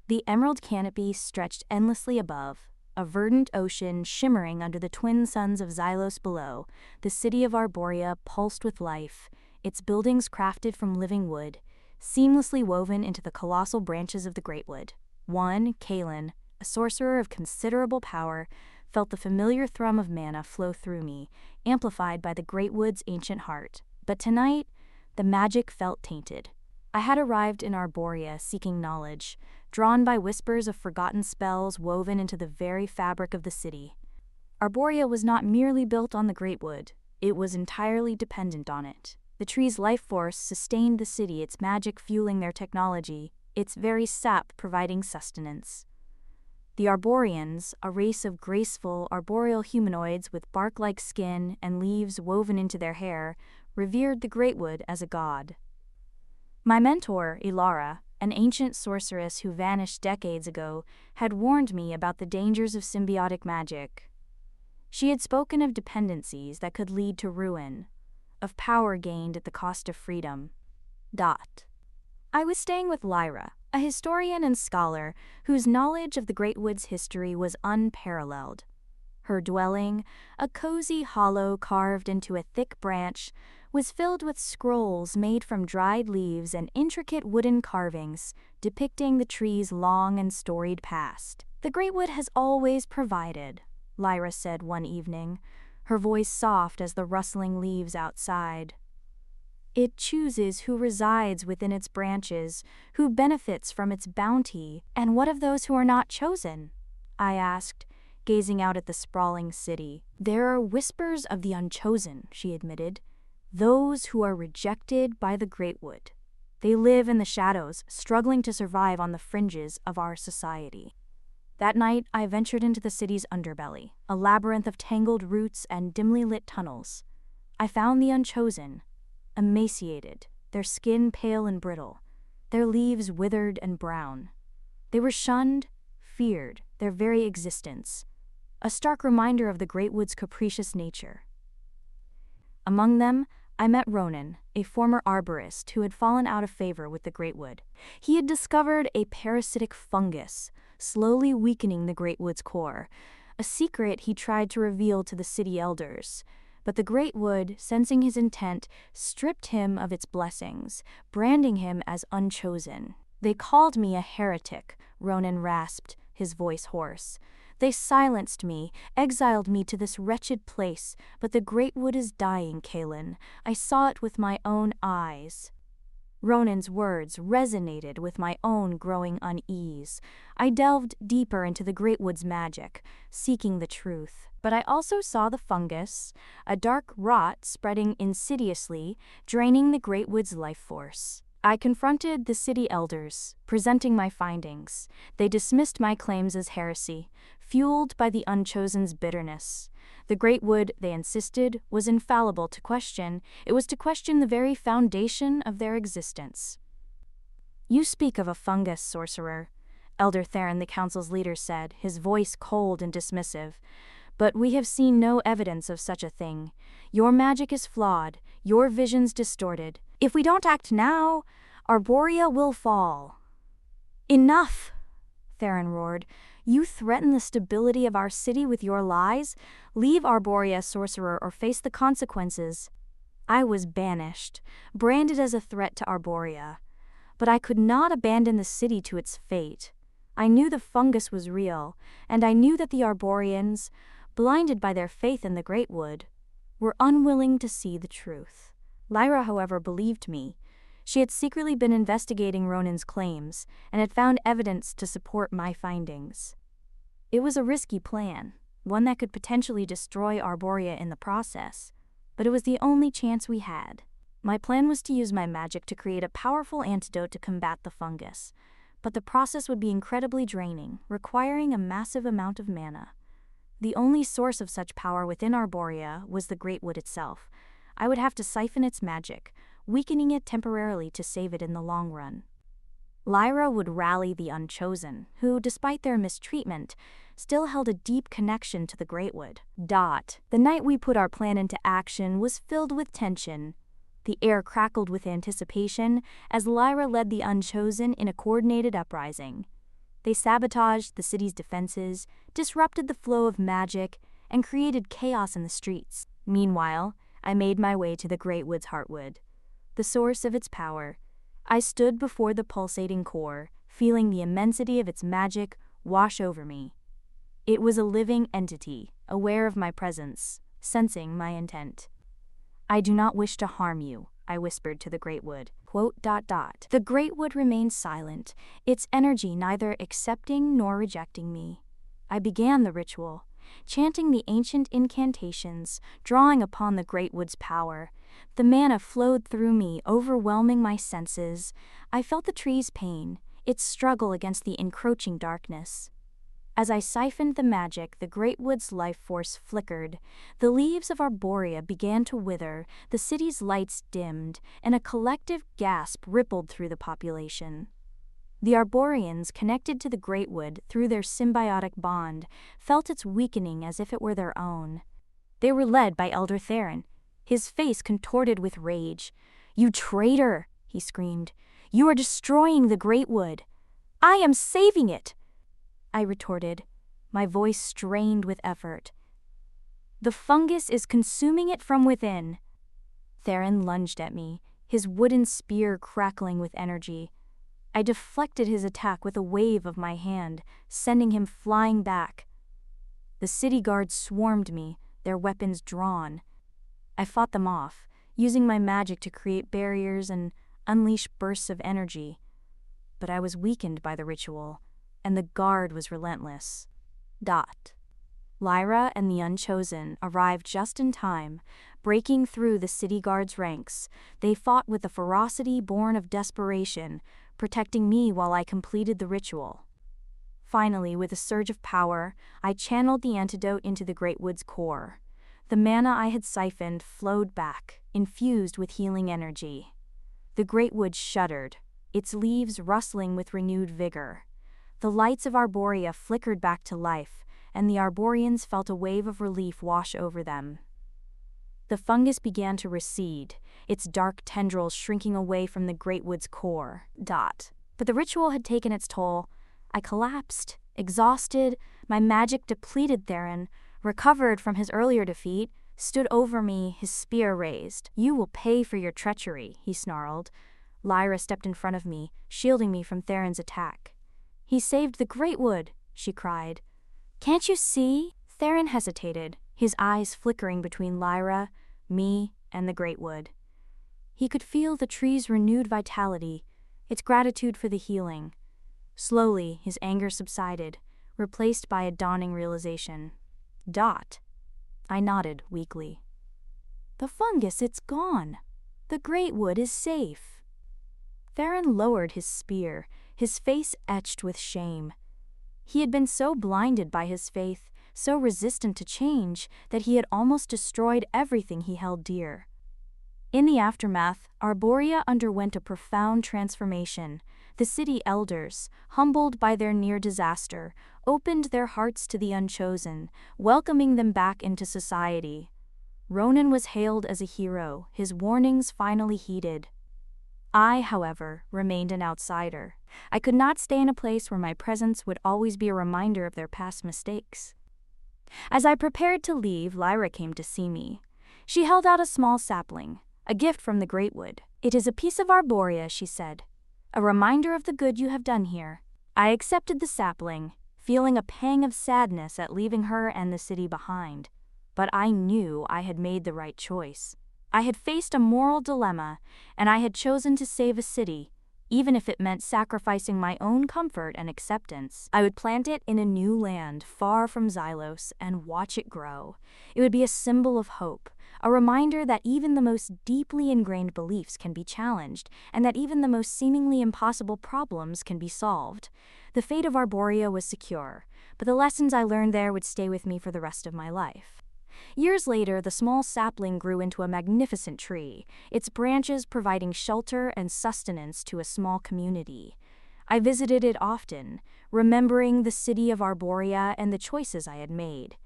The emerald canopy stretched endlessly above, a verdant ocean shimmering under the twin suns of Xylos below. The city of Arborea pulsed with life, its buildings crafted from living wood, seamlessly woven into the colossal branches of the greatwood. One, Kalen, a sorcerer of considerable power, felt the familiar thrum of mana flow through me, amplified by the greatwood's ancient heart. But tonight, the magic felt tainted. I had arrived in Arborea seeking knowledge, drawn by whispers of forgotten spells woven into the very fabric of the city. Arborea was not merely built on the greatwood, it was entirely dependent on it. The tree's life force sustained the city, its magic fueling their technology, its very sap providing sustenance. The Arboreans, a race of graceful, arboreal humanoids with bark-like skin and leaves woven into their hair, revered the greatwood as a god. My mentor, Ilara, an ancient sorceress who vanished decades ago, had warned me about the dangers of symbiotic magic. She had spoken of dependencies that could lead to ruin, of power gained at the cost of freedom. I was staying with Lyra, a historian and scholar whose knowledge of the Greatwood's history was unparalleled. Her dwelling, a cozy hollow carved into a thick branch, was filled with scrolls made from dried leaves and intricate wooden carvings depicting the tree's long and storied past. "The Greatwood has always provided," Lyra said one evening, her voice soft as the rustling leaves outside. "It chooses who resides within its branches, who benefits from its bounty. And what of those who are not chosen?" I asked, gazing out at the sprawling city. "There are whispers of the unchosen," she admitted. "Those who are rejected by the Greatwood. They live in the shadows, struggling to survive on the fringes of our society." That night, I ventured into the city's underbelly, a labyrinth of tangled roots and dimly lit tunnels. I found the unchosen, emaciated, their skin pale and brittle, their leaves withered and brown. They were shunned, feared, their very existence, a stark reminder of the Greatwood's capricious nature. Among them, I met Ronan, a former arborist who had fallen out of favor with the Greatwood. He had discovered a parasitic fungus, slowly weakening the Greatwood's core, a secret he tried to reveal to the city elders. But the Greatwood, sensing his intent, stripped him of its blessings, branding him as unchosen. "They called me a heretic," Ronan rasped, his voice hoarse. "They silenced me, exiled me to this wretched place, but the Greatwood is dying, Kalen. I saw it with my own eyes." Ronan's words resonated with my own growing unease. I delved deeper into the Greatwood's magic, seeking the truth. But I also saw the fungus, a dark rot spreading insidiously, draining the Greatwood's life force. I confronted the city elders, presenting my findings. They dismissed my claims as heresy, fueled by the unchosen's bitterness. The Greatwood, they insisted, was infallible to question. It was to question the very foundation of their existence. "You speak of a fungus, sorcerer," Elder Theron, the council's leader, said, his voice cold and dismissive. "But we have seen no evidence of such a thing. Your magic is flawed, your visions distorted. If we don't act now, Arborea will fall." "Enough!" Theron roared. "You threaten the stability of our city with your lies? Leave Arborea, sorcerer, or face the consequences." I was banished, branded as a threat to Arborea. But I could not abandon the city to its fate. I knew the fungus was real, and I knew that the Arboreans, blinded by their faith in the Greatwood, were unwilling to see the truth. Lyra, however, believed me. She had secretly been investigating Ronan's claims, and had found evidence to support my findings. It was a risky plan, one that could potentially destroy Arborea in the process, but it was the only chance we had. My plan was to use my magic to create a powerful antidote to combat the fungus, but the process would be incredibly draining, requiring a massive amount of mana. The only source of such power within Arborea was the Greatwood itself. I would have to siphon its magic, weakening it temporarily to save it in the long run. Lyra would rally the unchosen, who, despite their mistreatment, still held a deep connection to the Greatwood. The night we put our plan into action was filled with tension. The air crackled with anticipation as Lyra led the unchosen in a coordinated uprising. They sabotaged the city's defenses, disrupted the flow of magic, and created chaos in the streets. Meanwhile, I made my way to the Great Wood's heartwood, the source of its power. I stood before the pulsating core, feeling the immensity of its magic wash over me. It was a living entity, aware of my presence, sensing my intent. "I do not wish to harm you," I whispered to the Great Wood. ... The Great Wood remained silent, its energy neither accepting nor rejecting me. I began the ritual, chanting the ancient incantations, drawing upon the Great Wood's power. The mana flowed through me, overwhelming my senses. I felt the tree's pain, its struggle against the encroaching darkness. As I siphoned the magic, the Great Wood's life force flickered. The leaves of Arborea began to wither, the city's lights dimmed, and a collective gasp rippled through the population. The Arboreans, connected to the Great Wood through their symbiotic bond, felt its weakening as if it were their own. They were led by Elder Theron, his face contorted with rage. "You traitor!" he screamed. "You are destroying the Great Wood. I am saving it!" I retorted, my voice strained with effort. "The fungus is consuming it from within." Theron lunged at me, his wooden spear crackling with energy. I deflected his attack with a wave of my hand, sending him flying back. The city guards swarmed me, their weapons drawn. I fought them off, using my magic to create barriers and unleash bursts of energy. But I was weakened by the ritual, and the guard was relentless. Lyra and the Unchosen arrived just in time, breaking through the city guard's ranks. They fought with a ferocity born of desperation, protecting me while I completed the ritual. Finally, with a surge of power, I channeled the antidote into the Great Wood's core. The mana I had siphoned flowed back, infused with healing energy. The Great Wood shuddered, its leaves rustling with renewed vigor. The lights of Arborea flickered back to life, and the Arboreans felt a wave of relief wash over them. The fungus began to recede, its dark tendrils shrinking away from the Great Wood's core. But the ritual had taken its toll. I collapsed, exhausted, my magic depleted. Theron, recovered from his earlier defeat, stood over me, his spear raised. "You will pay for your treachery," he snarled. Lyra stepped in front of me, shielding me from Theron's attack. "He saved the Great Wood," she cried. "Can't you see?" Theron hesitated, his eyes flickering between Lyra, me, and the Great Wood. He could feel the tree's renewed vitality, its gratitude for the healing. Slowly, his anger subsided, replaced by a dawning realization. I nodded weakly. "The fungus, it's gone. The Great Wood is safe." Theron lowered his spear, his face etched with shame. He had been so blinded by his faith, so resistant to change, that he had almost destroyed everything he held dear. In the aftermath, Arborea underwent a profound transformation. The city elders, humbled by their near disaster, opened their hearts to the Unchosen, welcoming them back into society. Ronan was hailed as a hero, his warnings finally heeded. I, however, remained an outsider. I could not stay in a place where my presence would always be a reminder of their past mistakes. As I prepared to leave, Lyra came to see me. She held out a small sapling, a gift from the Great Wood. "It is a piece of Arborea," she said, "a reminder of the good you have done here." I accepted the sapling, feeling a pang of sadness at leaving her and the city behind. But I knew I had made the right choice. I had faced a moral dilemma, and I had chosen to save a city, even if it meant sacrificing my own comfort and acceptance. I would plant it in a new land far from Xylos and watch it grow. It would be a symbol of hope, a reminder that even the most deeply ingrained beliefs can be challenged, and that even the most seemingly impossible problems can be solved. The fate of Arborea was secure, but the lessons I learned there would stay with me for the rest of my life. Years later, the small sapling grew into a magnificent tree, its branches providing shelter and sustenance to a small community. I visited it often, remembering the city of Arborea and the choices I had made.